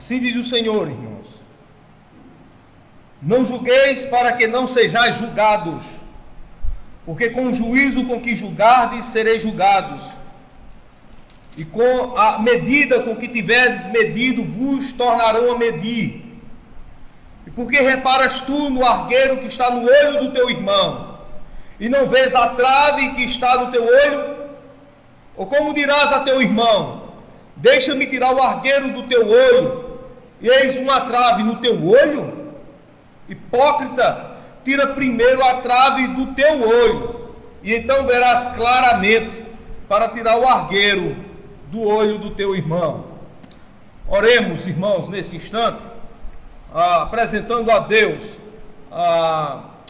Assim diz o Senhor, irmãos: não julgueis para que não sejais julgados, porque com o juízo com que julgardes sereis julgados, e com a medida com que tiverdes medido vos tornarão a medir. E porque reparas tu no argueiro que está no olho do teu irmão, e não vês a trave que está no teu olho? Ou como dirás a teu irmão: deixa-me tirar o argueiro do teu olho, e eis uma trave no teu olho? Hipócrita, tira primeiro a trave do teu olho, e então verás claramente para tirar o argueiro do olho do teu irmão. Oremos, irmãos, nesse instante, apresentando a Deus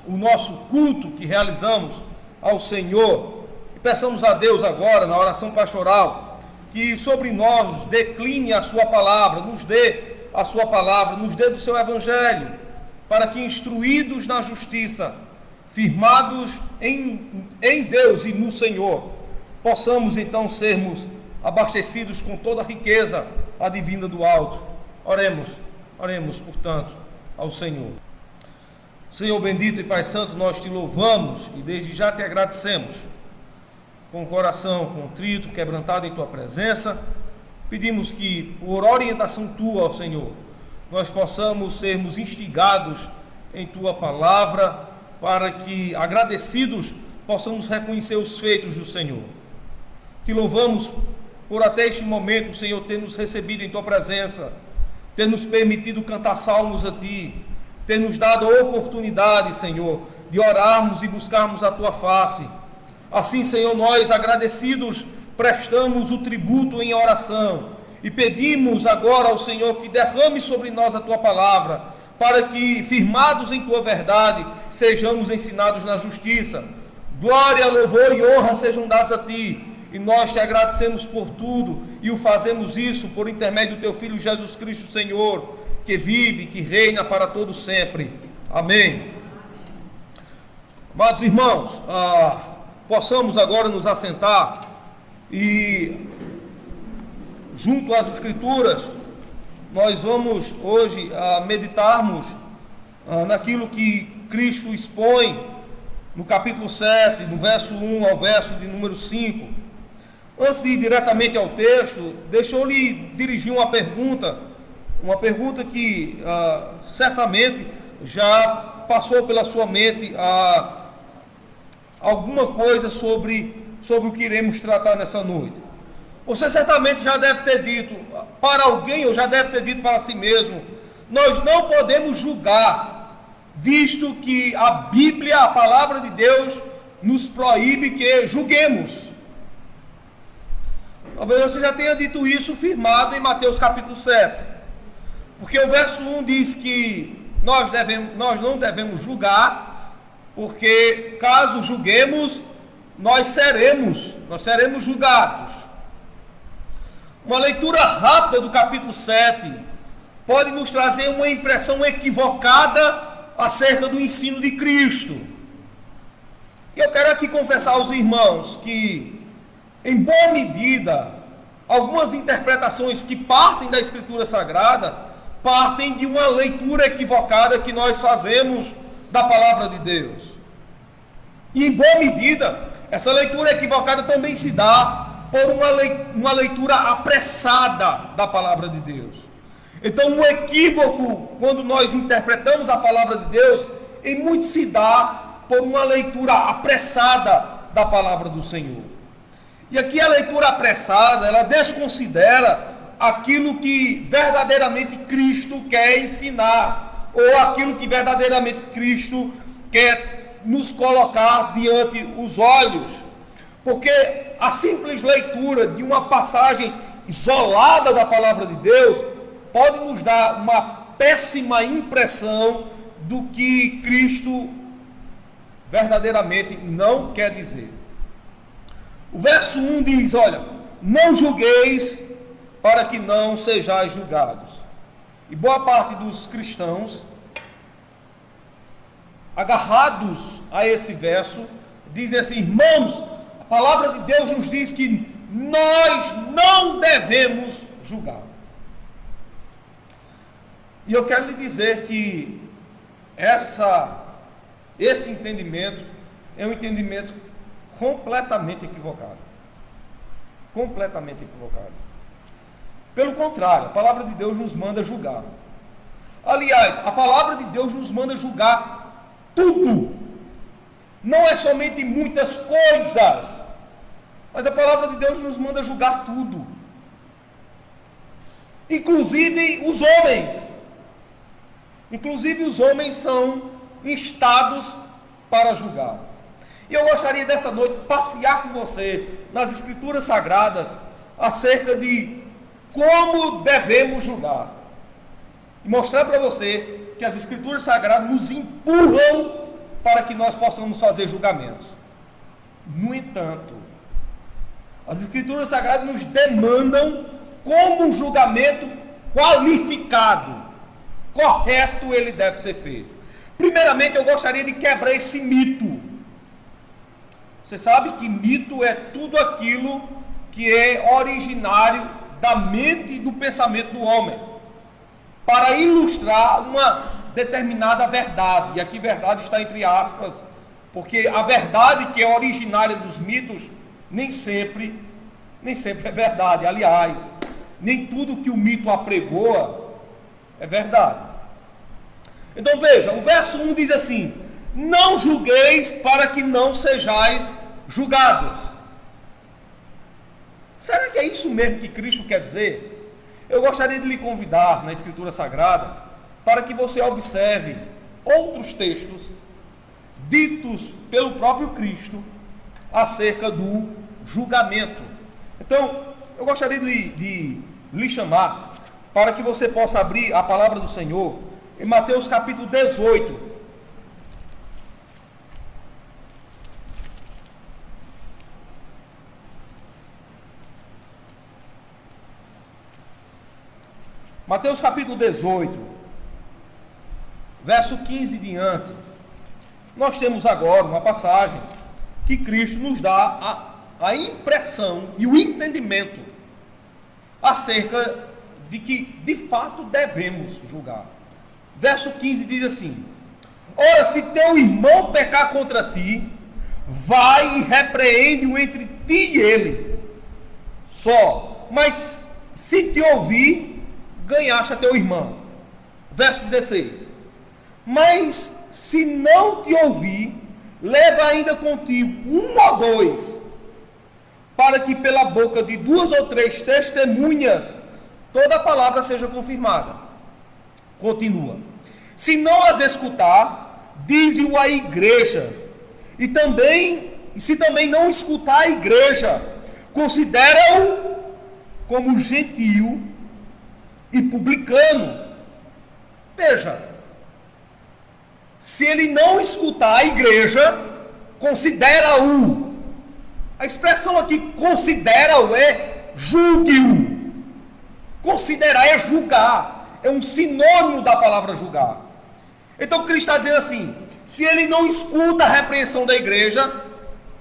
o nosso culto que realizamos ao Senhor, e peçamos a Deus agora, na oração pastoral, que sobre nós decline a sua palavra, nos dê a sua palavra, nos dê do seu evangelho, para que, instruídos na justiça, firmados em Deus e no Senhor, possamos então sermos abastecidos com toda a riqueza advinda do alto. Oremos, portanto, ao Senhor. Senhor bendito e Pai Santo, nós te louvamos e desde já te agradecemos. Com o coração contrito, quebrantado em tua presença, pedimos que, por orientação tua, ó Senhor, nós possamos sermos instigados em tua palavra, para que, agradecidos, possamos reconhecer os feitos do Senhor. Te louvamos por até este momento, Senhor, ter nos recebido em tua presença, ter nos permitido cantar salmos a ti, ter nos dado a oportunidade, Senhor, de orarmos e buscarmos a tua face. Assim, Senhor, nós, agradecidos, prestamos o tributo em oração e pedimos agora ao Senhor que derrame sobre nós a tua palavra, para que, firmados em tua verdade, sejamos ensinados na justiça. Glória, louvor e honra sejam dados a ti, e nós te agradecemos por tudo, e o fazemos isso por intermédio do teu Filho Jesus Cristo, Senhor, que vive, que reina para todo sempre. Amém. Amados irmãos, possamos agora nos assentar e, junto às Escrituras, nós vamos hoje meditarmos naquilo que Cristo expõe no capítulo 7, no verso 1 ao verso de número 5. Antes de ir diretamente ao texto, deixa eu lhe dirigir uma pergunta que certamente já passou pela sua mente alguma coisa sobre o que iremos tratar nessa noite. Você certamente já deve ter dito para alguém, ou já deve ter dito para si mesmo: nós não podemos julgar, visto que a Bíblia, a palavra de Deus, nos proíbe que julguemos. Talvez você já tenha dito isso firmado em Mateus capítulo 7, porque o verso 1 diz que nós não devemos julgar, porque caso julguemos, nós seremos julgados. Uma leitura rápida do capítulo 7 pode nos trazer uma impressão equivocada acerca do ensino de Cristo. E eu quero aqui confessar aos irmãos que, em boa medida, algumas interpretações que partem da Escritura Sagrada partem de uma leitura equivocada que nós fazemos da palavra de Deus. E, em boa medida, essa leitura equivocada também se dá por uma leitura apressada da palavra de Deus. Então, um equívoco, quando nós interpretamos a palavra de Deus, em muito se dá por uma leitura apressada da palavra do Senhor. E aqui a leitura apressada, ela desconsidera aquilo que verdadeiramente Cristo quer ensinar, ou aquilo que verdadeiramente Cristo quer nos colocar diante os olhos. Porque a simples leitura de uma passagem isolada da palavra de Deus pode nos dar uma péssima impressão do que Cristo verdadeiramente não quer dizer. O verso 1 diz: olha, não julgueis para que não sejais julgados. E boa parte dos cristãos, agarrados a esse verso, dizem assim: irmãos, a palavra de Deus nos diz que nós não devemos julgar. E eu quero lhe dizer que esse entendimento é um entendimento completamente equivocado. Completamente equivocado. Pelo contrário, a palavra de Deus nos manda julgar. Aliás, a palavra de Deus nos manda julgar tudo. Não é somente muitas coisas, mas a palavra de Deus nos manda julgar tudo. Inclusive os homens. Inclusive os homens são instados para julgar. E eu gostaria dessa noite passear com você nas Escrituras Sagradas acerca de como devemos julgar. E mostrar para você que as Escrituras Sagradas nos empurram para que nós possamos fazer julgamentos. No entanto, as Escrituras Sagradas nos demandam como um julgamento qualificado, correto, ele deve ser feito. Primeiramente, eu gostaria de quebrar esse mito. Você sabe que mito é tudo aquilo que é originário da mente e do pensamento do homem, para ilustrar uma determinada verdade. E aqui verdade está entre aspas, porque a verdade que é originária dos mitos nem sempre é verdade. Aliás, nem tudo que o mito apregoa é verdade. Então veja, o verso 1 diz assim: não julgueis para que não sejais julgados. Será que é isso mesmo que Cristo quer dizer? Eu gostaria de lhe convidar na Escritura Sagrada para que você observe outros textos ditos pelo próprio Cristo acerca do julgamento. Então, eu gostaria de lhe chamar para que você possa abrir a palavra do Senhor em Mateus capítulo 18. Mateus capítulo 18, verso 15 diante, nós temos agora uma passagem que Cristo nos dá a impressão e o entendimento acerca de que, de fato, devemos julgar. Verso 15 diz assim: ora, se teu irmão pecar contra ti, vai e repreende-o entre ti e ele, só, mas se te ouvir, ganhaste a teu irmão. Verso 16: mas se não te ouvir, leva ainda contigo um ou dois, para que pela boca de duas ou três testemunhas toda a palavra seja confirmada. Continua: se não as escutar, dize-o à igreja, se também não escutar a igreja, considera-o como gentio e publicano. Veja, se ele não escutar a igreja, considera-o. A expressão aqui, considera-o, é julgue-o. Considerar é julgar, é um sinônimo da palavra julgar. Então Cristo está dizendo assim: se ele não escuta a repreensão da igreja,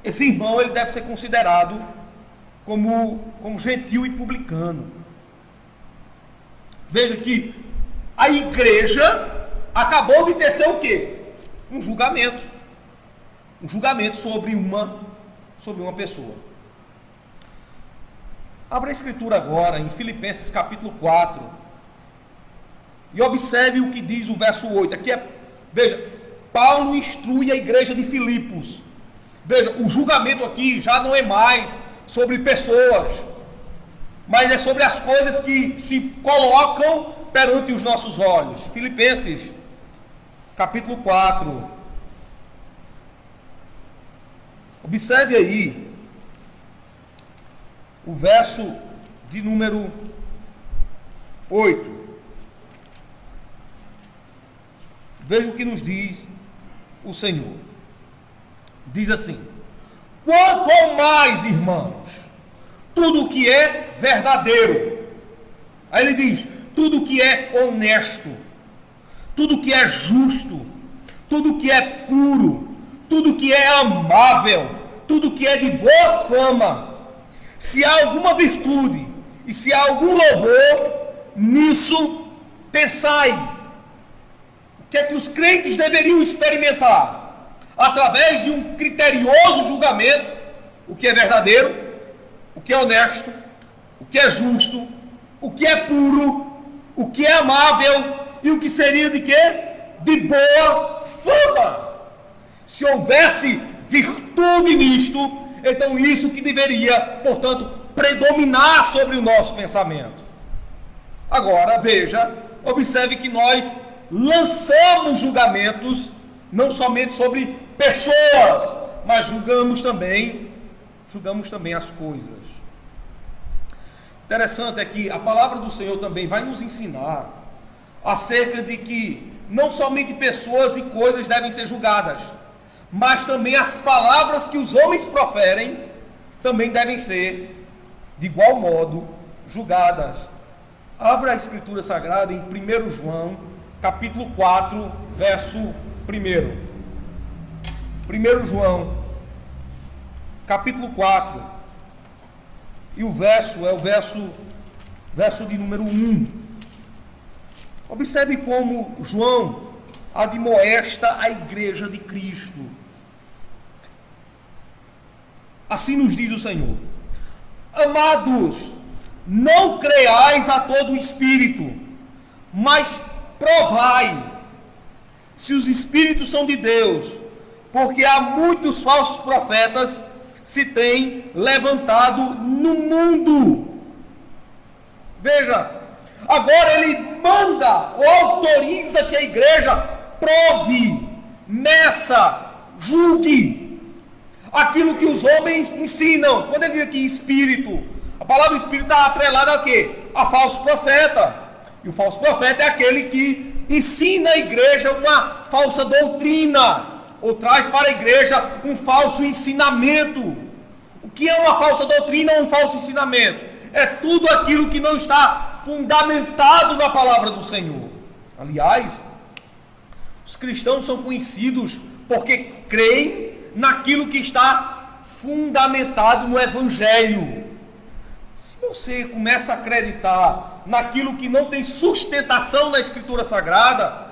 esse irmão ele deve ser considerado como gentio e publicano. Veja que a igreja acabou de tecer o quê? Um julgamento. Um julgamento sobre uma pessoa. Abra a escritura agora em Filipenses capítulo 4 e observe o que diz o verso 8. Aqui veja, Paulo instrui a igreja de Filipos. Veja, o julgamento aqui já não é mais sobre pessoas, mas é sobre as coisas que se colocam perante os nossos olhos. Filipenses, capítulo 4. Observe aí o verso de número 8. Veja o que nos diz o Senhor. Diz assim: quanto ao mais, irmãos, tudo que é verdadeiro. Aí ele diz: tudo que é honesto, tudo que é justo, tudo que é puro, tudo que é amável, tudo que é de boa fama, se há alguma virtude e se há algum louvor, nisso Pensai, o que é que os crentes deveriam experimentar? Através de um criterioso julgamento, o que é verdadeiro, o que é honesto, o que é justo, o que é puro, o que é amável e o que seria de quê? De boa fama. Se houvesse virtude nisto, então isso que deveria, portanto, predominar sobre o nosso pensamento. Agora, veja, observe que nós lançamos julgamentos não somente sobre pessoas, mas julgamos também as coisas. Interessante é que a palavra do Senhor também vai nos ensinar acerca de que não somente pessoas e coisas devem ser julgadas, mas também as palavras que os homens proferem também devem ser, de igual modo, julgadas. Abra a Escritura Sagrada em 1 João, capítulo 4, verso 1. 1 João, capítulo 4, e o verso é o verso de número 1. Observe como João admoesta a igreja de Cristo. Assim nos diz o Senhor: amados, não creais a todo espírito, mas provai se os espíritos são de Deus, porque há muitos falsos profetas se têm levantado no mundo. Veja, agora ele manda ou autoriza que a igreja prove, meça, julgue aquilo que os homens ensinam. Quando ele diz aqui espírito, a palavra espírito está atrelada a quê? A falso profeta. E o falso profeta é aquele que ensina a igreja uma falsa doutrina, ou traz para a igreja um falso ensinamento. O que é uma falsa doutrina ou um falso ensinamento? É tudo aquilo que não está fundamentado na palavra do Senhor. Aliás, os cristãos são conhecidos porque creem naquilo que está fundamentado no Evangelho. Se você começa a acreditar naquilo que não tem sustentação na Escritura Sagrada,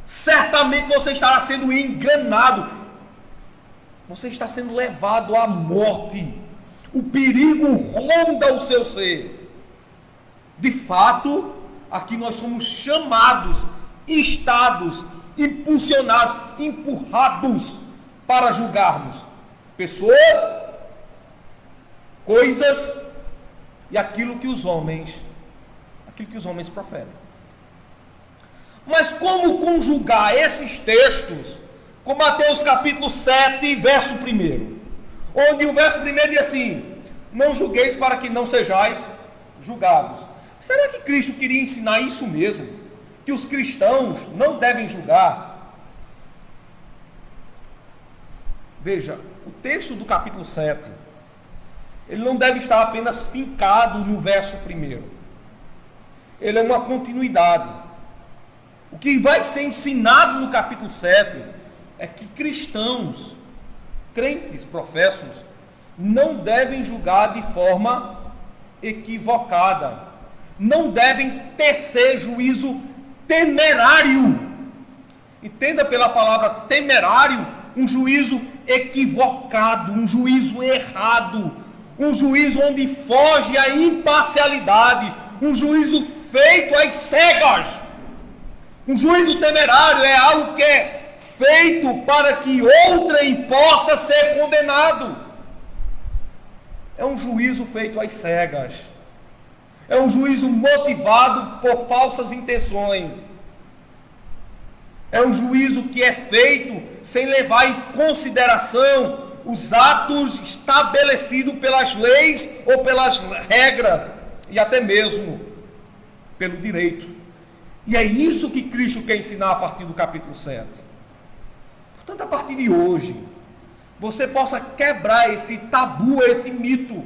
certamente você estará sendo enganado. Você está sendo levado à morte. O perigo ronda o seu ser. De fato, aqui nós somos chamados, instados, impulsionados, empurrados para julgarmos pessoas, coisas e aquilo que os homens proferem. Mas como conjugar esses textos com Mateus capítulo 7, verso 1, onde o verso 1 diz assim: não julgueis para que não sejais julgados. Será que Cristo queria ensinar isso mesmo? Que os cristãos não devem julgar? Veja, o texto do capítulo 7, ele não deve estar apenas fincado no verso 1. Ele é uma continuidade. O que vai ser ensinado no capítulo 7 é que cristãos, crentes, professos, não devem julgar de forma equivocada. Não devem tecer juízo temerário. Entenda pela palavra temerário um juízo equivocado, um juízo errado, um juízo onde foge a imparcialidade, um juízo feito às cegas. Um juízo temerário é algo que é feito para que outrem possa ser condenado. É um juízo feito às cegas. É um juízo motivado por falsas intenções. É um juízo que é feito sem levar em consideração os atos estabelecidos pelas leis ou pelas regras, e até mesmo pelo direito. E é isso que Cristo quer ensinar a partir do capítulo 7. Portanto, a partir de hoje, você possa quebrar esse tabu, esse mito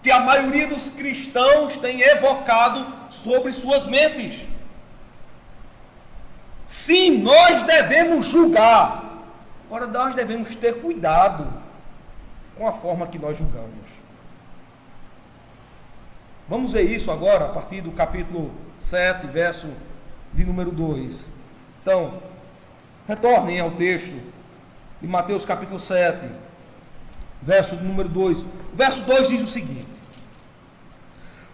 que a maioria dos cristãos tem evocado sobre suas mentes. Sim, nós devemos julgar. Agora, nós devemos ter cuidado com a forma que nós julgamos. Vamos ver isso agora, a partir do capítulo 7, verso de número 2. Então, retornem ao texto de Mateus capítulo 7, verso de número 2. O verso 2 diz o seguinte: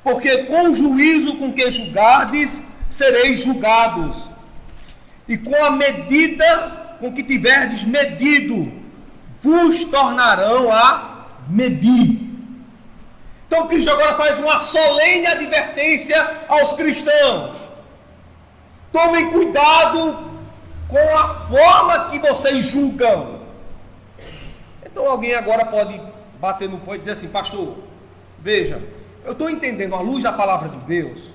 porque com o juízo com que julgardes, sereis julgados, e com a medida com que tiverdes medido, vos tornarão a medir. Então Cristo agora faz uma solene advertência aos cristãos: tomem cuidado com a forma que vocês julgam. Então alguém agora pode bater no pé e dizer assim: pastor, veja, eu estou entendendo à luz da palavra de Deus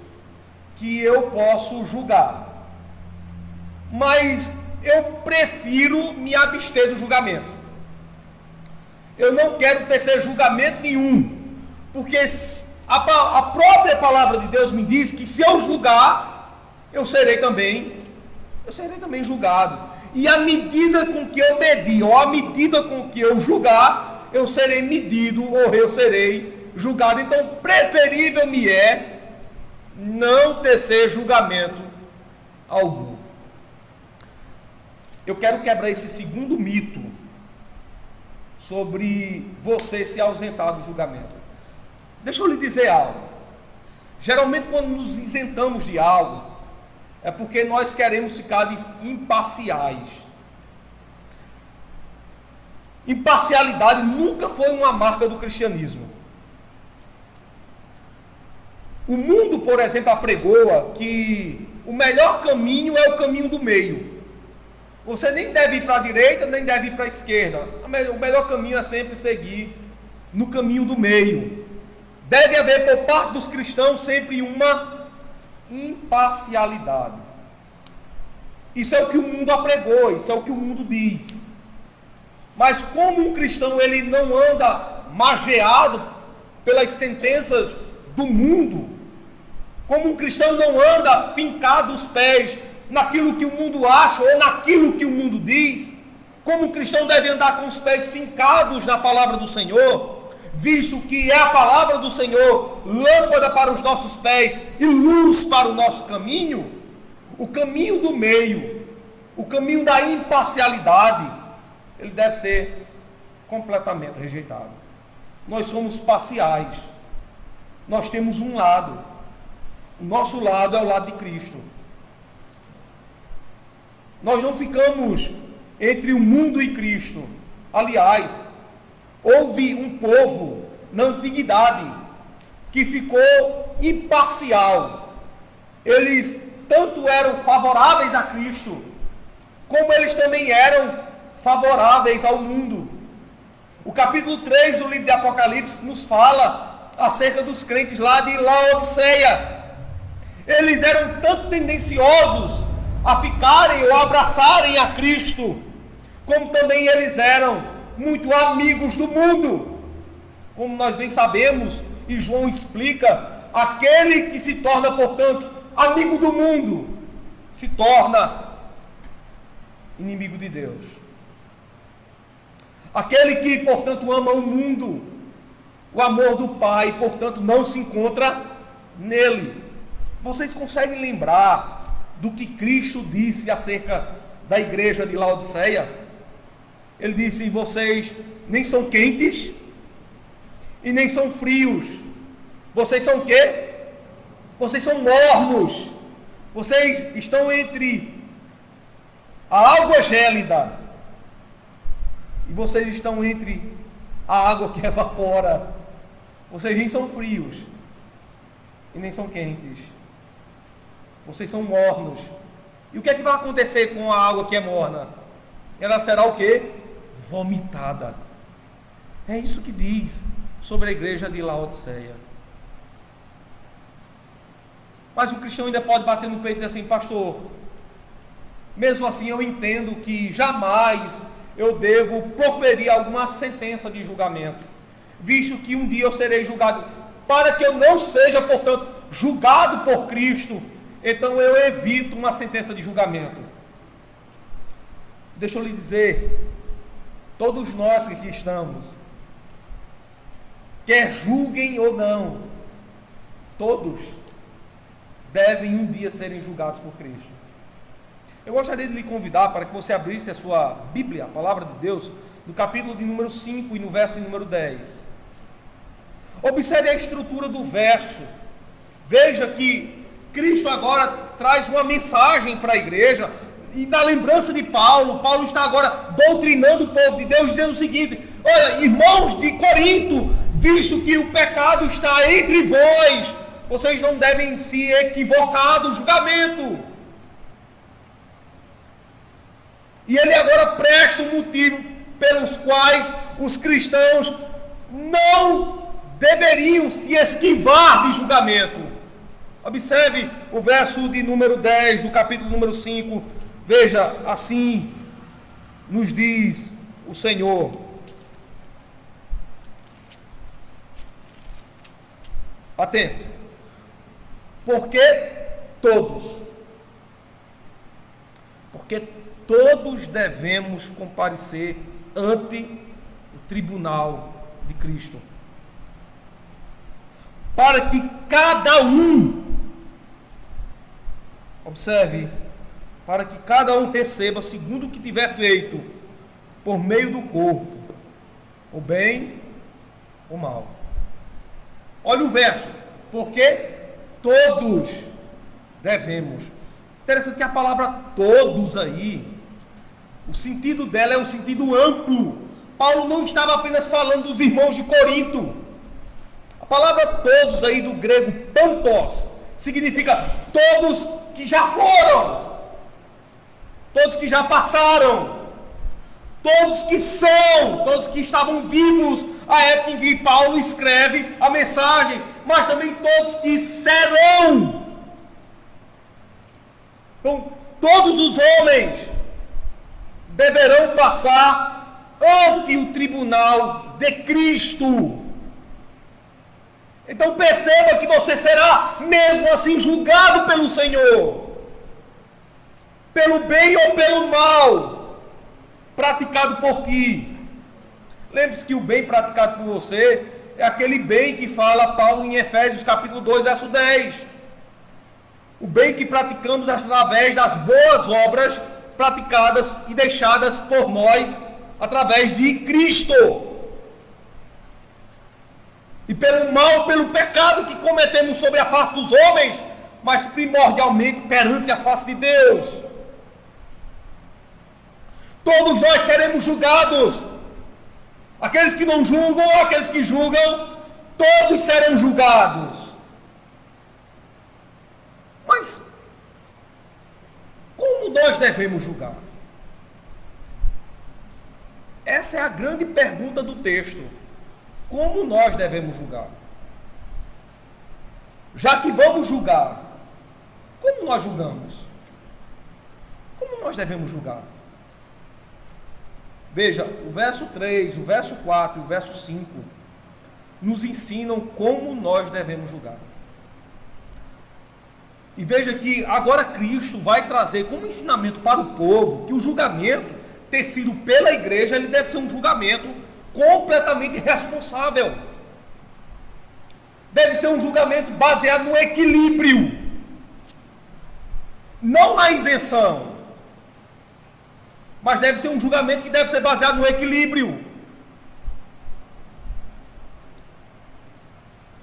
que eu posso julgar, mas eu prefiro me abster do julgamento. Eu não quero tecer julgamento nenhum, porque a própria palavra de Deus me diz que se eu julgar, eu serei também julgado. E à medida com que eu medir, ou à medida com que eu julgar, eu serei medido, ou eu serei julgado. Então, preferível me é não tecer julgamento algum. Eu quero quebrar esse segundo mito sobre você se ausentar do julgamento. Deixa eu lhe dizer algo. Geralmente, quando nos isentamos de algo, é porque nós queremos ficar imparciais. Imparcialidade nunca foi uma marca do cristianismo. O mundo, por exemplo, apregoa que o melhor caminho é o caminho do meio. Você nem deve ir para a direita, nem deve ir para a esquerda. O melhor caminho é sempre seguir no caminho do meio. Deve haver por parte dos cristãos sempre uma imparcialidade. Isso é o que o mundo apregou, isso é o que o mundo diz. Mas como um cristão ele não anda mageado pelas sentenças do mundo, como um cristão não anda fincado os pés naquilo que o mundo acha ou naquilo que o mundo diz, como um cristão deve andar com os pés fincados na palavra do Senhor, visto que é a palavra do Senhor lâmpada para os nossos pés e luz para o nosso caminho, o caminho do meio, o caminho da imparcialidade, ele deve ser completamente rejeitado. Nós somos parciais, nós temos um lado, o nosso lado é o lado de Cristo. Nós não ficamos entre o mundo e Cristo. Aliás, houve um povo na antiguidade que ficou imparcial. Eles tanto eram favoráveis a Cristo, como eles também eram favoráveis ao mundo. O capítulo 3 do livro de Apocalipse nos fala acerca dos crentes lá de Laodiceia. Eles eram tanto tendenciosos a ficarem ou abraçarem a Cristo, como também eles eram muito amigos do mundo. Como nós bem sabemos, e João explica, aquele que se torna, portanto, amigo do mundo, se torna inimigo de Deus. Aquele que, portanto, ama o mundo, o amor do Pai, portanto, não se encontra nele. Vocês conseguem lembrar do que Cristo disse acerca da igreja de Laodiceia? Ele disse: vocês nem são quentes e nem são frios. Vocês são o quê? Vocês são mornos. Vocês estão entre a água gélida e vocês estão entre a água que evapora. Vocês nem são frios e nem são quentes. Vocês são mornos. E o que é que vai acontecer com a água que é morna? Ela será o quê? Vomitada. É isso que diz sobre a igreja de Laodiceia. Mas o cristão ainda pode bater no peito e dizer assim: pastor, mesmo assim eu entendo que jamais eu devo proferir alguma sentença de julgamento, visto que um dia eu serei julgado, para que eu não seja, portanto, julgado por Cristo, então eu evito uma sentença de julgamento. Deixa eu lhe dizer, todos nós que aqui estamos, quer julguem ou não, todos devem um dia serem julgados por Cristo. Eu gostaria de lhe convidar para que você abrisse a sua Bíblia, a Palavra de Deus, no capítulo de número 5 e no verso de número 10. Observe a estrutura do verso. Veja que Cristo agora traz uma mensagem para a igreja, e na lembrança de Paulo, Paulo está agora doutrinando o povo de Deus, dizendo o seguinte: olha, irmãos de Corinto, visto que o pecado está entre vós, vocês não devem se equivocar do julgamento. E ele agora presta um motivo pelos quais os cristãos não deveriam se esquivar de julgamento. Observe o verso de número 10 do capítulo número 5. Veja, assim nos diz o Senhor: atente, porque todos devemos comparecer ante o tribunal de Cristo, para que cada um, observe, para que cada um receba segundo o que tiver feito por meio do corpo, o bem ou mal. Olha o verso, porque todos devemos. Interessante que a palavra todos aí, o sentido dela é um sentido amplo. Paulo não estava apenas falando dos irmãos de Corinto. A palavra todos aí do grego pantos significa todos que já foram, todos que já passaram, todos que são, todos que estavam vivos à época em que Paulo escreve a mensagem, mas também todos que serão. Então, todos os homens deverão passar ante o tribunal de Cristo. Então perceba que você será mesmo assim julgado pelo Senhor, pelo bem ou pelo mal praticado por ti. Lembre-se que o bem praticado por você é aquele bem que fala Paulo em Efésios capítulo 2, verso 10. O bem que praticamos através das boas obras praticadas e deixadas por nós através de Cristo. E pelo mal, pelo pecado que cometemos sobre a face dos homens, mas primordialmente perante a face de Deus. Todos nós seremos julgados. Aqueles que não julgam, aqueles que julgam, todos serão julgados. Mas como nós devemos julgar? Essa é a grande pergunta do texto. Como nós devemos julgar? Já que vamos julgar, como nós julgamos? Como nós devemos julgar? Veja, o verso 3, o verso 4 e o verso 5 nos ensinam como nós devemos julgar. E veja que agora Cristo vai trazer como ensinamento para o povo que o julgamento tecido pela igreja, ele deve ser um julgamento completamente responsável. Deve ser um julgamento baseado no equilíbrio, não na isenção, mas deve ser um julgamento que deve ser baseado no equilíbrio.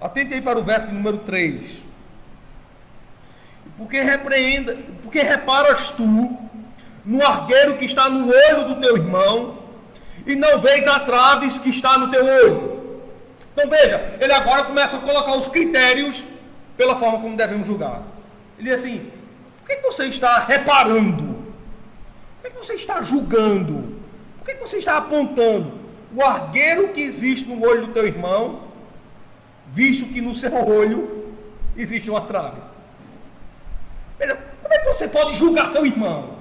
Atente aí para o verso número 3. Porque reparas tu no argueiro que está no olho do teu irmão, e não vês a traves que está no teu olho. Então veja, ele agora começa a colocar os critérios pela forma como devemos julgar. Ele diz assim: por que você está reparando? Por que você está julgando? Por que você está apontando o argueiro que existe no olho do teu irmão, visto que no seu olho existe uma trave? Veja, como é que você pode julgar seu irmão?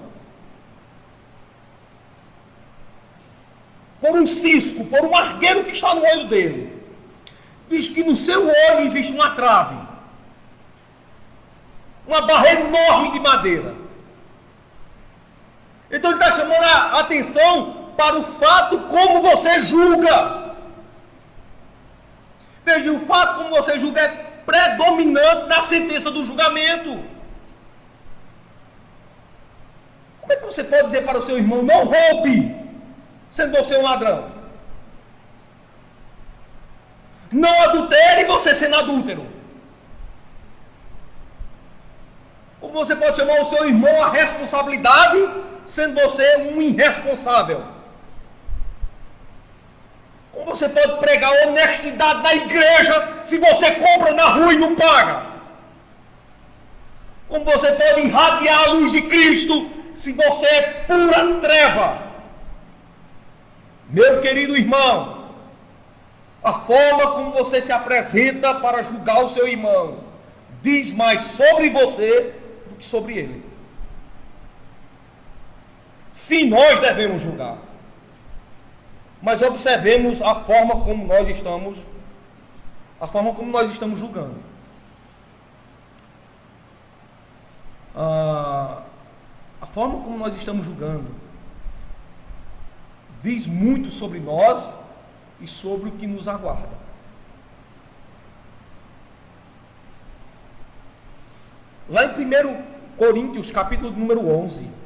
Por um cisco, por um argueiro que está no olho dele, visto que no seu olho existe uma trave, uma barreira enorme de madeira. Então ele está chamando a atenção para o fato como você julga. Veja, o fato como você julga é predominante na sentença do julgamento. Como é que você pode dizer para o seu irmão, não roube, sendo você um ladrão? Não adultere, você sendo adúltero. Como você pode chamar o seu irmão à responsabilidade, sendo você um irresponsável? Como você pode pregar honestidade na igreja, se você compra na rua e não paga? Como você pode irradiar a luz de Cristo, se você é pura treva? Meu querido irmão, a forma como você se apresenta para julgar o seu irmão diz mais sobre você do que sobre ele. Sim, nós devemos julgar, mas observemos a forma como nós estamos julgando. A forma como nós estamos julgando diz muito sobre nós e sobre o que nos aguarda. Lá em 1 Coríntios, capítulo número 11,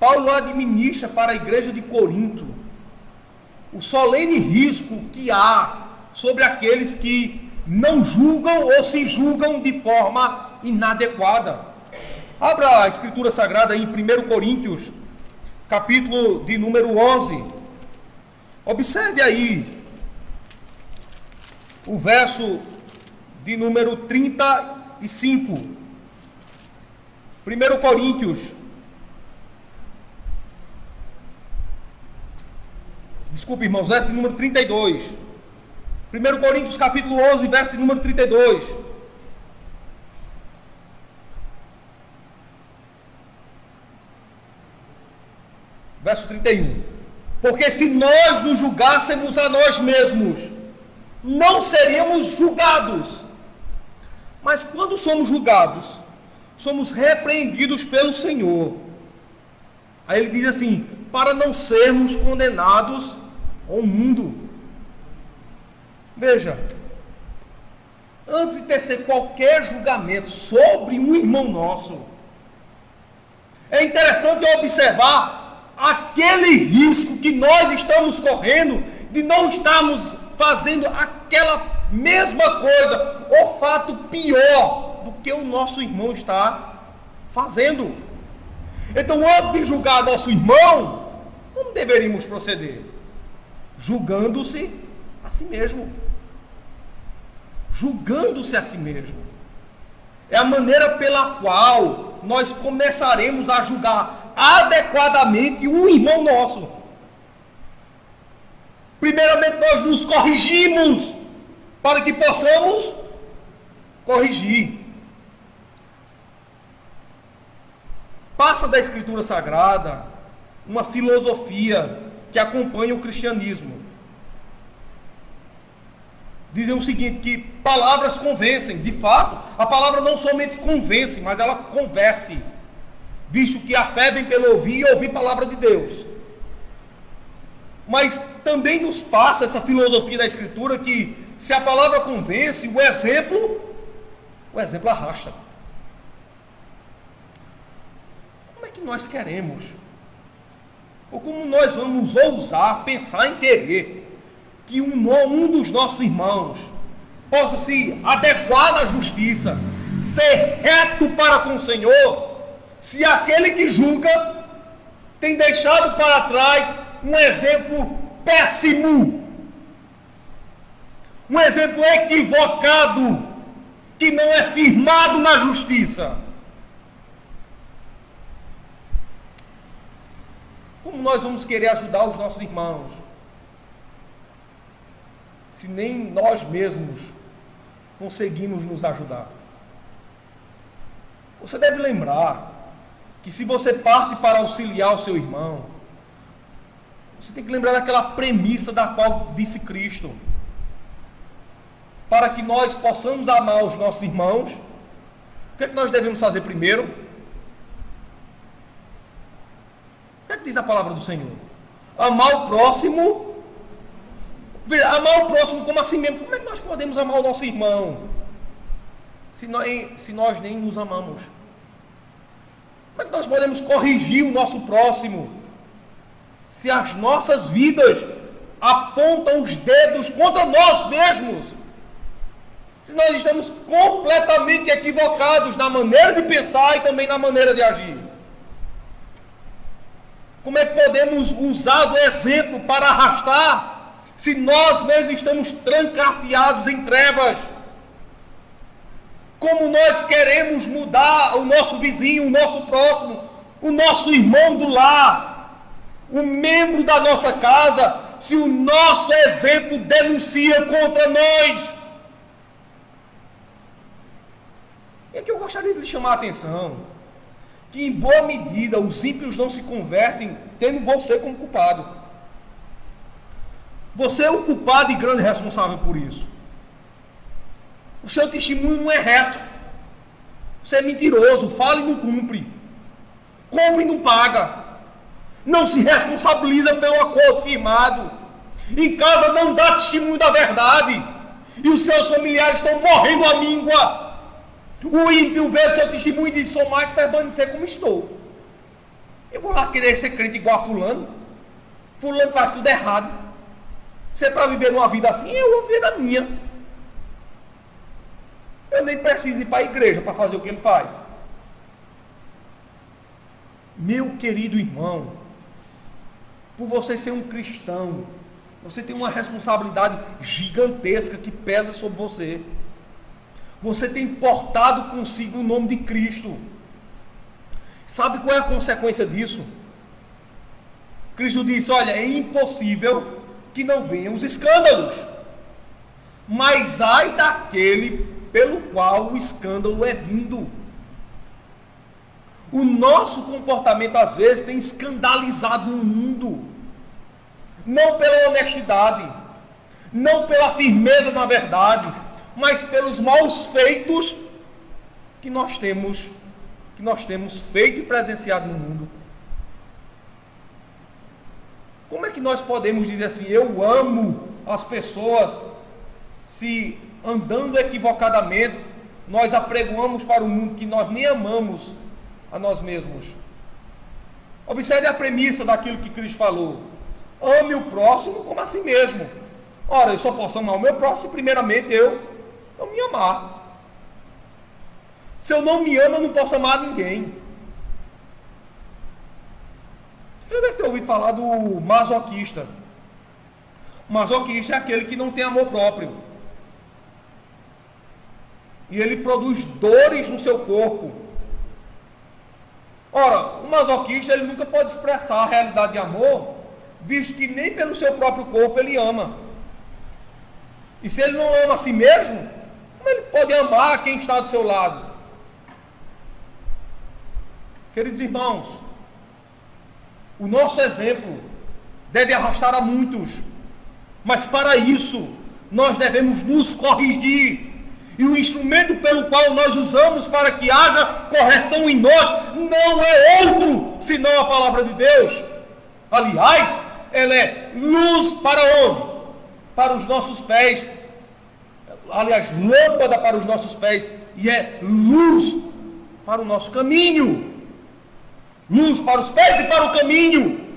Paulo administra para a igreja de Corinto o solene risco que há sobre aqueles que não julgam ou se julgam de forma inadequada. Abra a Escritura Sagrada em 1 Coríntios, capítulo de número 11. Observe aí o verso de número 35. 1 Coríntios. Desculpe, irmãos, verso de número 32. 1 Coríntios, capítulo 11, verso de número 32. Verso 31. Porque se nós nos julgássemos a nós mesmos, não seríamos julgados. Mas quando somos julgados, somos repreendidos pelo Senhor. Aí ele diz assim, para não sermos condenados ao mundo. Veja, antes de tecer qualquer julgamento sobre um irmão nosso, é interessante observar aquele risco que nós estamos correndo de não estarmos fazendo aquela mesma coisa, ou fato pior do que o nosso irmão está fazendo. Então, antes de julgar nosso irmão, como deveríamos proceder? Julgando-se a si mesmo. Julgando-se a si mesmo. É a maneira pela qual nós começaremos a julgar adequadamente um irmão nosso. Primeiramente, nós nos corrigimos para que possamos corrigir. Passa da Escritura Sagrada uma filosofia que acompanha o cristianismo. Dizem o seguinte, que palavras convencem. De fato, a palavra não somente convence, mas ela converte, visto que a fé vem pelo ouvir e ouvir a palavra de Deus. Mas também nos passa essa filosofia da Escritura que se a palavra convence, o exemplo arrasta. Como é que nós queremos? Ou como nós vamos ousar pensar em querer que um dos nossos irmãos possa se adequar à justiça, ser reto para com o Senhor, se aquele que julga tem deixado para trás um exemplo péssimo, um exemplo equivocado, que não é firmado na justiça? Como nós vamos querer ajudar os nossos irmãos, se nem nós mesmos conseguimos nos ajudar? Você deve lembrar que se você parte para auxiliar o seu irmão, você tem que lembrar daquela premissa da qual disse Cristo. Para que nós possamos amar os nossos irmãos, o que é que nós devemos fazer primeiro? O que é que diz a palavra do Senhor? Amar o próximo. Amar o próximo como assim mesmo. Como é que nós podemos amar o nosso irmão se nós nem nos amamos? Como é que nós podemos corrigir o nosso próximo se as nossas vidas apontam os dedos contra nós mesmos? Se nós estamos completamente equivocados na maneira de pensar e também na maneira de agir? Como é que podemos usar do exemplo para arrastar se nós mesmos estamos trancafiados em trevas? Como nós queremos mudar o nosso vizinho, o nosso próximo, o nosso irmão do lar, o membro da nossa casa, se o nosso exemplo denuncia contra nós? E aqui eu gostaria de lhe chamar a atenção que, em boa medida, os ímpios não se convertem tendo você como culpado. Você é o culpado e grande responsável por isso. O seu testemunho não é reto. Você é mentiroso, fala e não cumpre. Compra e não paga. Não se responsabiliza pelo acordo firmado. Em casa não dá testemunho da verdade. E os seus familiares estão morrendo à míngua. O ímpio vê seu testemunho e diz: sou mais permanecer como estou. Eu vou lá querer ser crente igual a fulano. Fulano faz tudo errado. Se é para viver numa vida assim, eu vou viver da minha. Eu nem preciso ir para a igreja para fazer o que ele faz. Meu querido irmão, por você ser um cristão, você tem uma responsabilidade gigantesca que pesa sobre você. Você tem portado consigo o nome de Cristo. Sabe qual é a consequência disso? Cristo disse: olha, é impossível que não venham os escândalos, mas ai daquele pelo qual o escândalo é vindo. O nosso comportamento às vezes tem escandalizado o mundo, não pela honestidade, não pela firmeza na verdade, mas pelos maus feitos que nós temos feito e presenciado no mundo. Como é que nós podemos dizer assim: eu amo as pessoas, se andando equivocadamente nós apregoamos para o mundo que nós nem amamos a nós mesmos? Observe a premissa daquilo que Cristo falou: ame o próximo como a si mesmo. Ora, eu só posso amar o meu próximo se primeiramente eu me amar. Se eu não me amo, eu não posso amar ninguém. Você já deve ter ouvido falar do masoquista. O masoquista é aquele que não tem amor próprio. E ele produz dores no seu corpo. Ora, o masoquista ele nunca pode expressar a realidade de amor, visto que nem pelo seu próprio corpo ele ama. E se ele não ama a si mesmo, como ele pode amar quem está do seu lado? Queridos irmãos, o nosso exemplo deve arrastar a muitos, mas para isso nós devemos nos corrigir. E o instrumento pelo qual nós usamos para que haja correção em nós não é outro senão a palavra de Deus. Aliás, ela é luz para onde? Para os nossos pés. Aliás, lâmpada para os nossos pés, e é luz para o nosso caminho. Luz para os pés e para o caminho.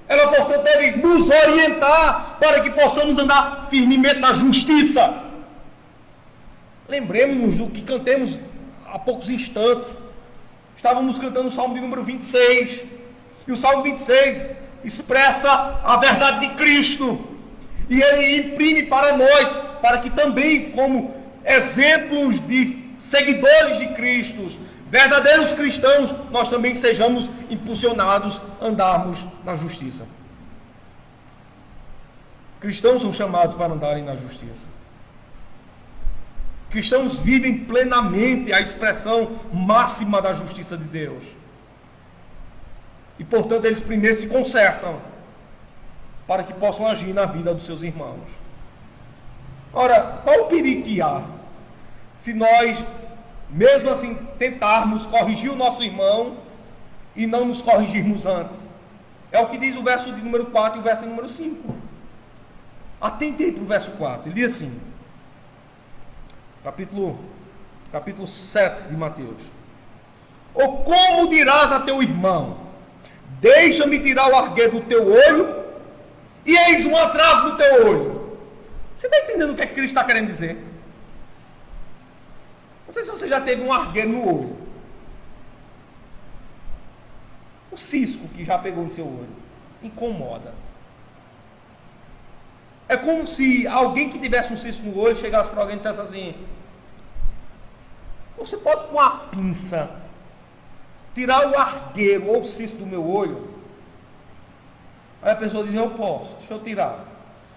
Ela, portanto, deve nos orientar para que possamos andar firmemente na justiça. Lembremos-nos do que cantemos há poucos instantes. Estávamos cantando o Salmo de número 26. E o Salmo 26 expressa a verdade de Cristo. E ele imprime para nós, para que também, como exemplos de seguidores de Cristo, verdadeiros cristãos, nós também sejamos impulsionados a andarmos na justiça. Cristãos são chamados para andarem na justiça. Cristãos vivem plenamente a expressão máxima da justiça de Deus. E, portanto, eles primeiro se consertam para que possam agir na vida dos seus irmãos. Ora, qual o perigo que há se nós, mesmo assim, tentarmos corrigir o nosso irmão e não nos corrigirmos antes? É o que diz o verso de número 4 e o verso de número 5. Atente aí para o verso 4. Ele diz assim, capítulo 7 de Mateus. Ou como dirás a teu irmão, deixa-me tirar o argueiro do teu olho, e eis uma trave no teu olho. Você está entendendo o que é que Cristo está querendo dizer? Não sei se você já teve um argueiro no olho. O cisco que já pegou no seu olho. Incomoda. É como se alguém que tivesse um cisco no olho chegasse para alguém e dissesse assim: você pode com uma pinça tirar o argueiro ou o cisco do meu olho? Aí a pessoa diz: eu posso, deixa eu tirar.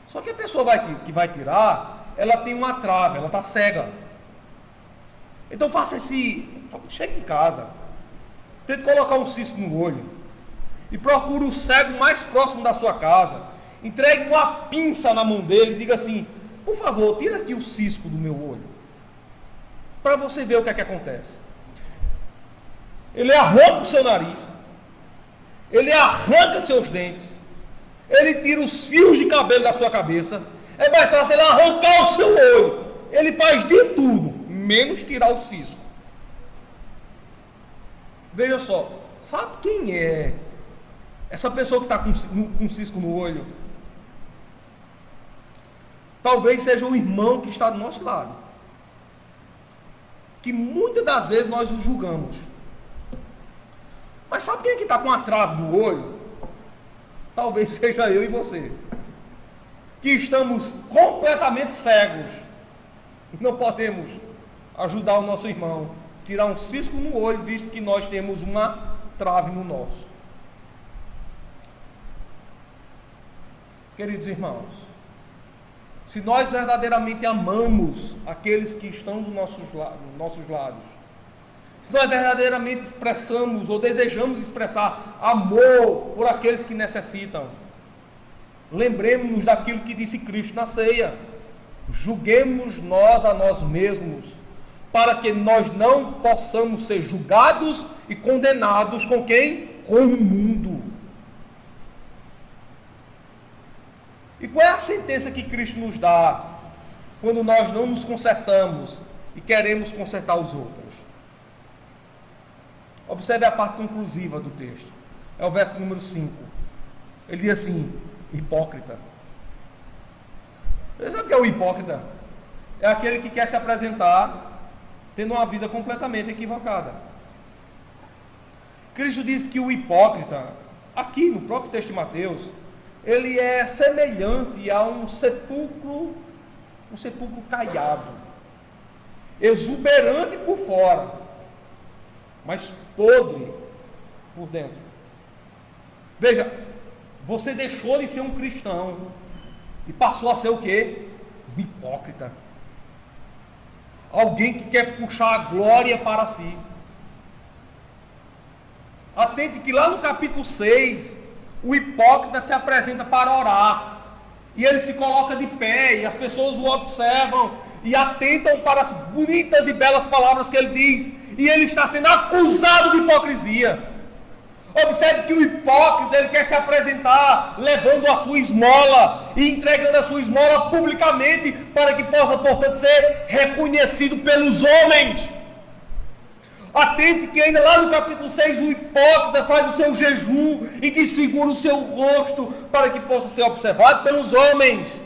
Só que a pessoa que vai tirar, ela tem uma trava, ela está cega. Então chegue em casa, tente colocar um cisco no olho e procure o cego mais próximo da sua casa, entregue uma pinça na mão dele e diga assim: por favor, tira aqui o cisco do meu olho, para você ver o que é que acontece. Ele arranca o seu nariz, ele arranca seus dentes, ele tira os fios de cabelo da sua cabeça. É mais fácil ele arrancar o seu olho. Ele faz de tudo, menos tirar o cisco. Veja só, sabe quem é essa pessoa que está com cisco no olho? Talvez seja o irmão que está do nosso lado, que muitas das vezes nós o julgamos. Mas sabe quem é que está com a trave do olho? Talvez seja eu e você, que estamos completamente cegos e não podemos ajudar o nosso irmão, tirar um cisco no olho, visto que nós temos uma trave no nosso. Queridos irmãos, se nós verdadeiramente amamos aqueles que estão dos nossos lados, se nós verdadeiramente expressamos ou desejamos expressar amor por aqueles que necessitam, lembremos-nos daquilo que disse Cristo na ceia: julguemos nós a nós mesmos, para que nós não possamos ser julgados e condenados com quem? Com o mundo. E qual é a sentença que Cristo nos dá quando nós não nos consertamos e queremos consertar os outros? Observe a parte conclusiva do texto. É o verso número 5. Ele diz assim: hipócrita. Você sabe o que é o hipócrita? É aquele que quer se apresentar tendo uma vida completamente equivocada. Cristo diz que o hipócrita, aqui no próprio texto de Mateus, ele é semelhante a um sepulcro caiado, exuberante por fora, mas podre por dentro. Veja, você deixou de ser um cristão e passou a ser o quê? Um hipócrita. Alguém que quer puxar a glória para si. Atente que lá no capítulo 6, o hipócrita se apresenta para orar, e ele se coloca de pé, e as pessoas o observam e atentam para as bonitas e belas palavras que ele diz, e ele está sendo acusado de hipocrisia. Observe que o hipócrita, ele quer se apresentar levando a sua esmola e entregando a sua esmola publicamente, para que possa, portanto, ser reconhecido pelos homens. Atente que ainda lá no capítulo 6 o hipócrita faz o seu jejum e desfigura o seu rosto para que possa ser observado pelos homens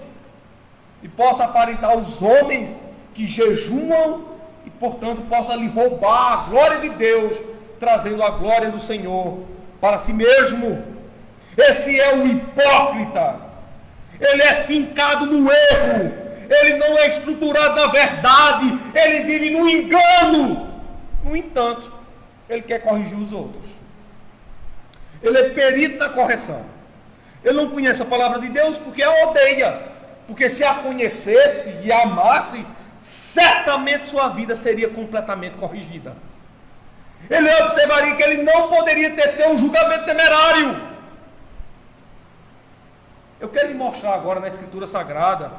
e possa aparentar aos homens que jejuam e, portanto, possa lhe roubar a glória de Deus, trazendo a glória do Senhor para si mesmo. Esse é o hipócrita. Ele é fincado no erro, ele não é estruturado na verdade, ele vive no engano. No entanto, ele quer corrigir os outros. Ele é perito na correção. Ele não conhece a palavra de Deus porque a odeia. Porque se a conhecesse e a amasse, certamente sua vida seria completamente corrigida. Ele observaria que ele não poderia tecer um julgamento temerário. Eu quero lhe mostrar agora na Escritura Sagrada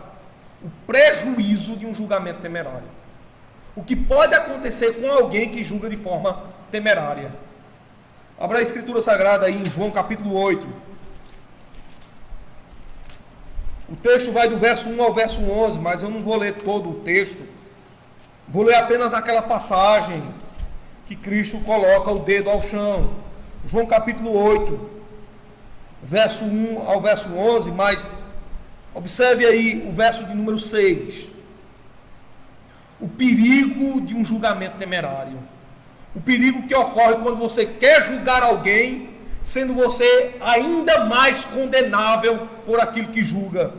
o prejuízo de um julgamento temerário. O que pode acontecer com alguém que julga de forma temerária. Abra a Escritura Sagrada aí em João capítulo 8. O texto vai do verso 1 ao verso 11, mas eu não vou ler todo o texto. Vou ler apenas aquela passagem que Cristo coloca o dedo ao chão. João capítulo 8, verso 1 ao verso 11, mas observe aí o verso de número 6. O perigo de um julgamento temerário. O perigo que ocorre quando você quer julgar alguém, sendo você ainda mais condenável por aquilo que julga.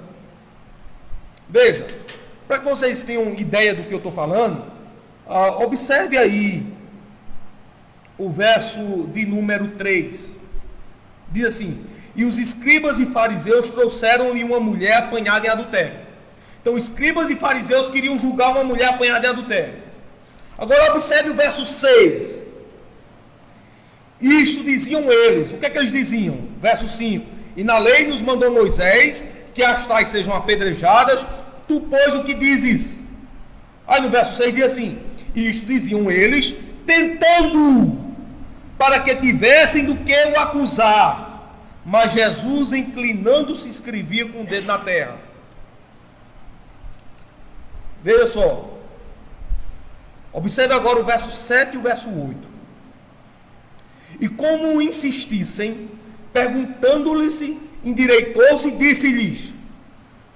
Veja, para que vocês tenham ideia do que eu estou falando, observe aí o verso de número 3. Diz assim: e os escribas e fariseus trouxeram-lhe uma mulher apanhada em adultério. Então, escribas e fariseus queriam julgar uma mulher apanhada em adultério. Agora observe o verso 6. Isto diziam eles. O que é que eles diziam? Verso 5. E na lei nos mandou Moisés que as tais sejam apedrejadas. Tu, pois, o que dizes? Aí no verso 6 diz assim: isto diziam eles, tentando, para que tivessem do que o acusar. Mas Jesus, inclinando-se, escrevia com o dedo na terra. Veja só. Observe agora o verso 7 e o verso 8. E como insistissem, perguntando-lhes, endireitou-se e disse-lhes: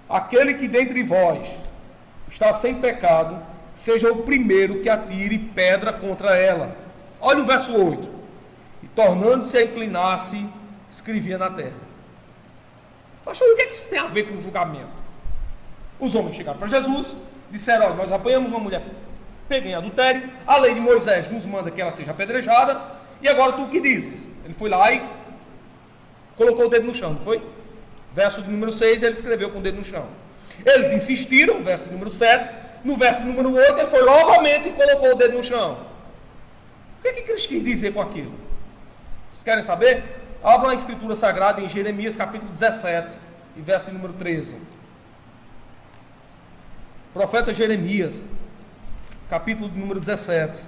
aquele que dentre vós está sem pecado, seja o primeiro que atire pedra contra ela. Olha o verso 8. E tornando-se a inclinar-se, escrevia na terra. Pastor, o que é que isso tem a ver com o julgamento? Os homens chegaram para Jesus, disseram: olha, nós apanhamos uma mulher pega em adultério, a lei de Moisés nos manda que ela seja apedrejada, e agora tu o que dizes? Ele foi lá e colocou o dedo no chão, não foi? Verso de número 6, ele escreveu com o dedo no chão. Eles insistiram, verso de número 7, no verso de número 8, ele foi novamente e colocou o dedo no chão. O que é que Cristo quis dizer com aquilo? Vocês querem saber? Abram a Escritura Sagrada em Jeremias capítulo 17, e verso de número 13. Profeta Jeremias, capítulo de número 17,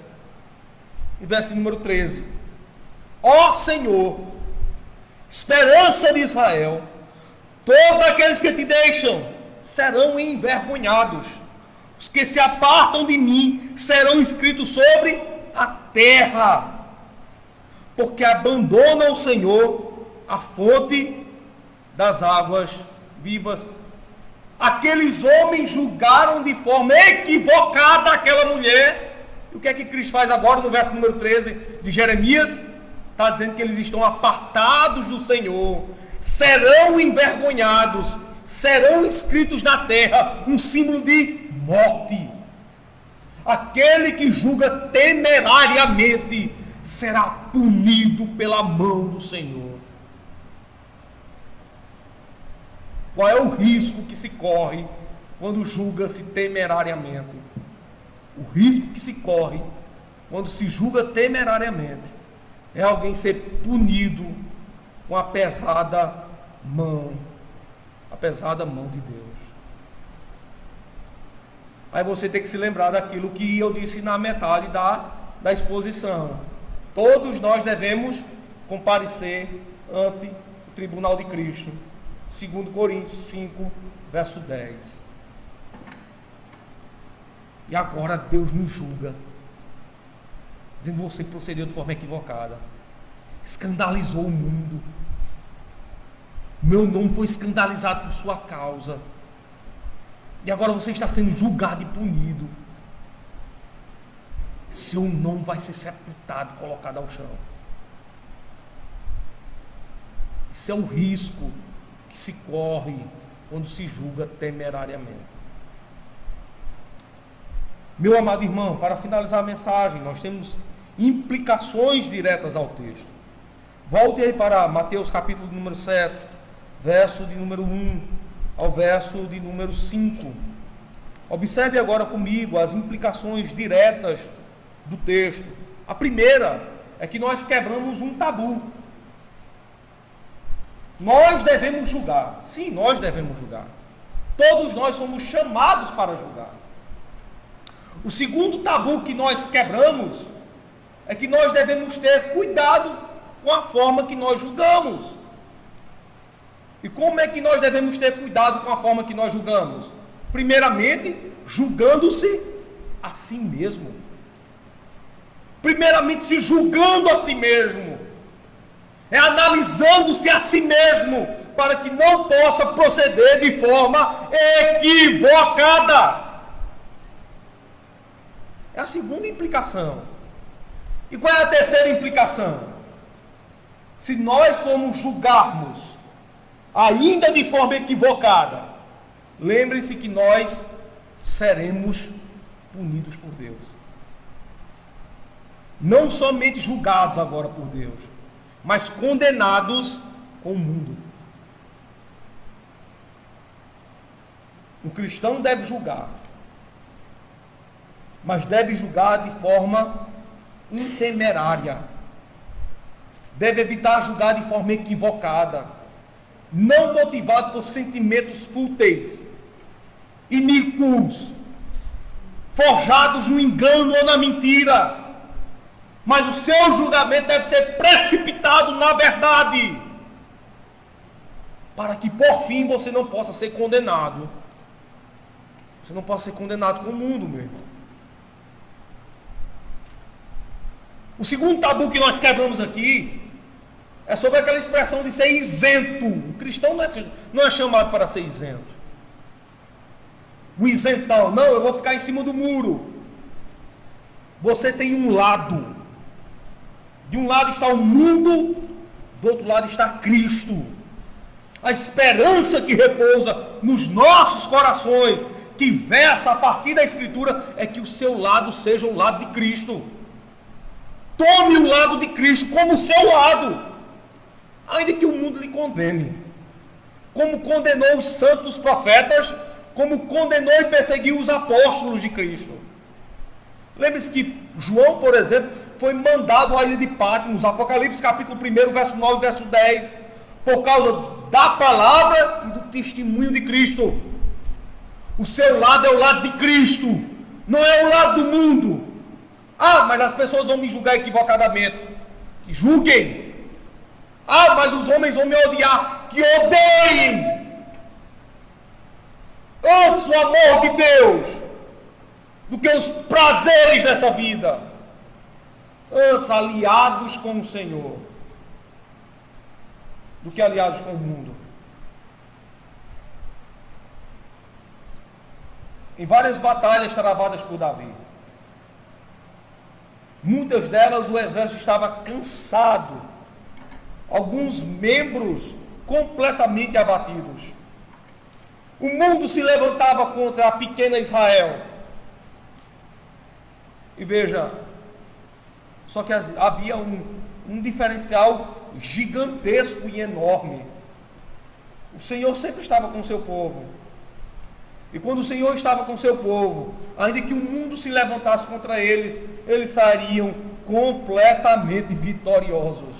e verso de número 13. Ó Senhor, esperança de Israel, todos aqueles que te deixam serão envergonhados. Os que se apartam de mim serão escritos sobre a terra, porque abandonam o Senhor, a fonte das águas vivas. Aqueles homens julgaram de forma equivocada aquela mulher. E o que é que Cristo faz agora no verso número 13 de Jeremias? Está dizendo que eles estão apartados do Senhor, serão envergonhados, serão escritos na terra um símbolo de morte. Aquele que julga temerariamente será punido pela mão do Senhor. Qual é o risco que se corre quando julga-se temerariamente? O risco que se corre quando se julga temerariamente é alguém ser punido com a pesada mão de Deus. Aí você tem que se lembrar daquilo que eu disse na metade da exposição. Todos nós devemos comparecer ante o tribunal de Cristo. 2 Coríntios 5, verso 10. E agora Deus nos julga, dizendo: você procedeu de forma equivocada, escandalizou o mundo, meu nome foi escandalizado por sua causa, e agora você está sendo julgado e punido. Seu nome vai ser sepultado, colocado ao chão. Esse é o risco que se corre quando se julga temerariamente. Meu amado irmão, para finalizar a mensagem, nós temos implicações diretas ao texto. Volte aí para Mateus capítulo número 7, verso de número 1 ao verso de número 5. Observe agora comigo as implicações diretas do texto. A primeira é que nós quebramos um tabu. Nós devemos julgar. Sim, nós devemos julgar. Todos nós somos chamados para julgar. O segundo tabu que nós quebramos é que nós devemos ter cuidado com a forma que nós julgamos. E como é que nós devemos ter cuidado com a forma que nós julgamos? Primeiramente, julgando-se a si mesmo. Primeiramente, se julgando a si mesmo. É analisando-se a si mesmo, para que não possa proceder de forma equivocada. É a segunda implicação. E qual é a terceira implicação? Se nós formos julgarmos ainda de forma equivocada, lembre-se que nós seremos punidos por Deus. Não somente julgados agora por Deus, mas condenados com o mundo. O cristão deve julgar, mas deve julgar de forma intemerária. Deve evitar julgar de forma equivocada, não motivado por sentimentos fúteis, iníquos, forjados no engano ou na mentira. Mas o seu julgamento deve ser precipitado na verdade, para que por fim você não possa ser condenado. Você não possa ser condenado com o mundo, meu irmão. O segundo tabu que nós quebramos aqui é sobre aquela expressão de ser isento. O cristão não é chamado para ser isento. O isentão, não, eu vou ficar em cima do muro. Você tem um lado. De um lado está o mundo, do outro lado está Cristo. A esperança que repousa nos nossos corações, que versa a partir da Escritura, é que o seu lado seja o lado de Cristo. Tome o lado de Cristo como o seu lado, ainda que o mundo lhe condene, como condenou os santos profetas, como condenou e perseguiu os apóstolos de Cristo. Lembre-se que João, por exemplo, foi mandado à ilha de Patmos, Apocalipse capítulo 1, verso 9 e verso 10, por causa da palavra e do testemunho de Cristo. O seu lado é o lado de Cristo, não é o lado do mundo. Ah, mas as pessoas vão me julgar equivocadamente. Que julguem. Ah, mas os homens vão me odiar. Que odeiem. Antes o amor de Deus do que os prazeres dessa vida. Antes aliados com o Senhor do que aliados com o mundo. Em várias batalhas travadas por Davi, muitas delas o exército estava cansado, alguns membros completamente abatidos. O mundo se levantava contra a pequena Israel. E veja, só que havia um diferencial gigantesco e enorme. O Senhor sempre estava com o seu povo. E quando o Senhor estava com o seu povo, ainda que o mundo se levantasse contra eles, eles sairiam completamente vitoriosos.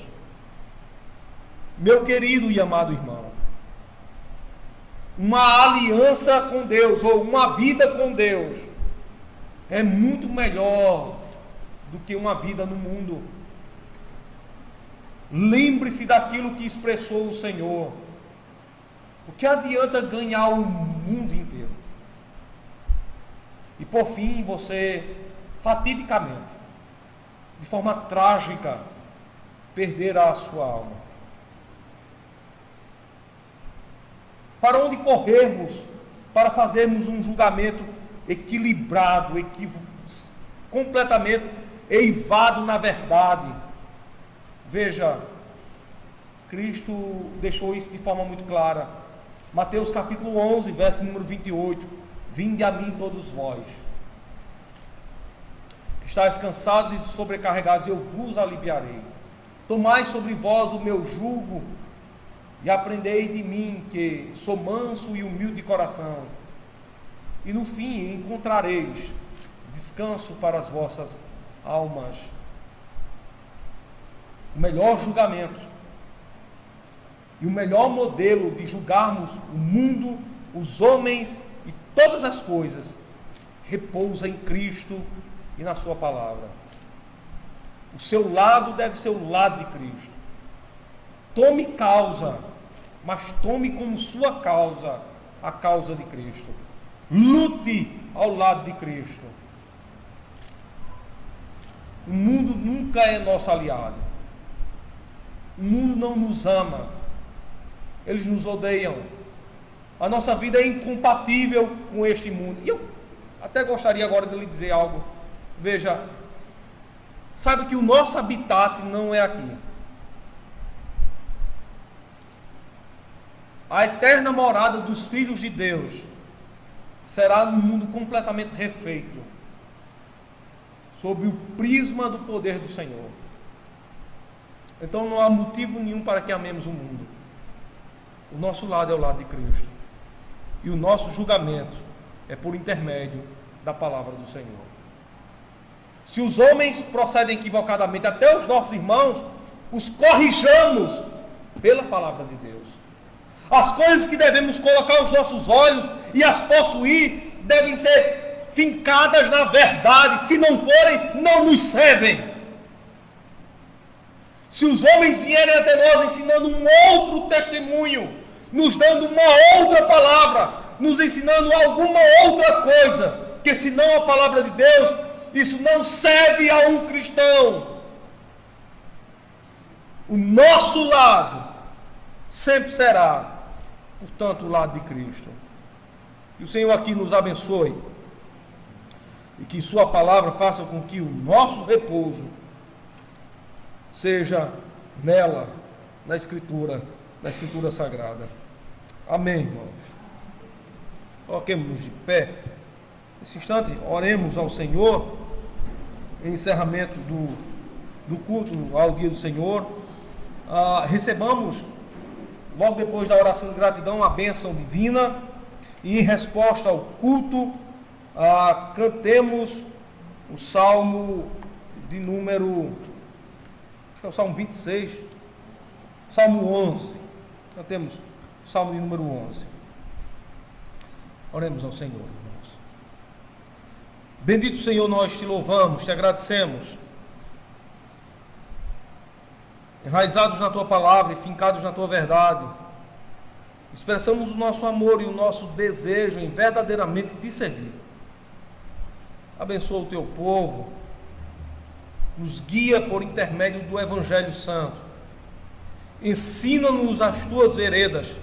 Meu querido e amado irmão, uma aliança com Deus, ou uma vida com Deus, é muito melhor do que uma vida no mundo. Lembre-se daquilo que expressou o Senhor. O que adianta ganhar o mundo inteiro? E por fim você, fatidicamente, de forma trágica, perder a sua alma. Para onde corrermos para fazermos um julgamento equilibrado, completamente eivado na verdade? Veja, Cristo deixou isso de forma muito clara. Mateus capítulo 11, verso número 28. Vinde a mim todos vós, que estáis cansados e sobrecarregados, eu vos aliviarei. Tomai sobre vós o meu jugo e aprendei de mim, que sou manso e humilde de coração, e no fim encontrareis descanso para as vossas almas. O melhor julgamento e o melhor modelo de julgarmos o mundo, os homens e todas as coisas repousa em Cristo e na sua palavra. O seu lado deve ser o lado de Cristo. Tome causa mas tome como sua causa a causa de Cristo. Lute ao lado de Cristo. O mundo nunca é nosso aliado. O mundo não nos ama. Eles nos odeiam. A nossa vida é incompatível com este mundo. E eu até gostaria agora de lhe dizer algo. Veja, sabe que o nosso habitat não é aqui. A eterna morada dos filhos de Deus será num mundo completamente refeito, sob o prisma do poder do Senhor. Então não há motivo nenhum para que amemos o mundo. O nosso lado é o lado de Cristo. E o nosso julgamento é por intermédio da palavra do Senhor. Se os homens procedem equivocadamente, até os nossos irmãos, os corrijamos pela palavra de Deus. As coisas que devemos colocar os nossos olhos e as possuir devem ser fincadas na verdade. Se não forem, não nos servem. Se os homens vierem até nós ensinando um outro testemunho, nos dando uma outra palavra, nos ensinando alguma outra coisa, que senão a palavra de Deus, isso não serve a um cristão. O nosso lado sempre será, portanto, o lado de Cristo. Que o Senhor aqui nos abençoe e que sua palavra faça com que o nosso repouso seja nela, na Escritura Sagrada. Amém, irmãos. Coloquemos-nos de pé. Nesse instante, oremos ao Senhor, em encerramento do culto ao dia do Senhor. Recebamos, logo depois da oração de gratidão, a bênção divina, e em resposta ao culto, cantemos o Salmo de número, acho que é o Salmo 26, Salmo 11. Cantemos o Salmo de número 11. Oremos ao Senhor, irmãos. Bendito Senhor, nós te louvamos, te agradecemos. Enraizados na tua palavra e fincados na tua verdade, expressamos o nosso amor e o nosso desejo em verdadeiramente te servir. Abençoa o teu povo, nos guia por intermédio do Evangelho Santo, ensina-nos as tuas veredas,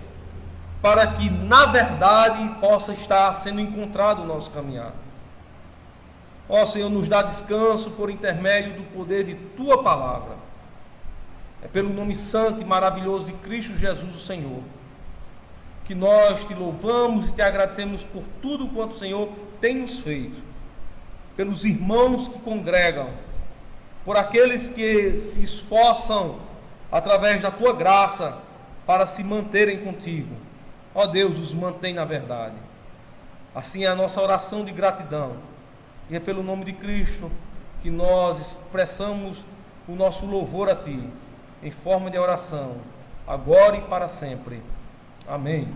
para que na verdade possa estar sendo encontrado o nosso caminhar. Ó Senhor, nos dá descanso por intermédio do poder de tua palavra. É pelo nome santo e maravilhoso de Cristo Jesus, o Senhor, que nós te louvamos e te agradecemos por tudo quanto o Senhor tem nos feito, pelos irmãos que congregam, por aqueles que se esforçam através da tua graça para se manterem contigo. Ó Deus, os mantém na verdade. Assim é a nossa oração de gratidão, e é pelo nome de Cristo que nós expressamos o nosso louvor a ti, em forma de oração, agora e para sempre. Amém.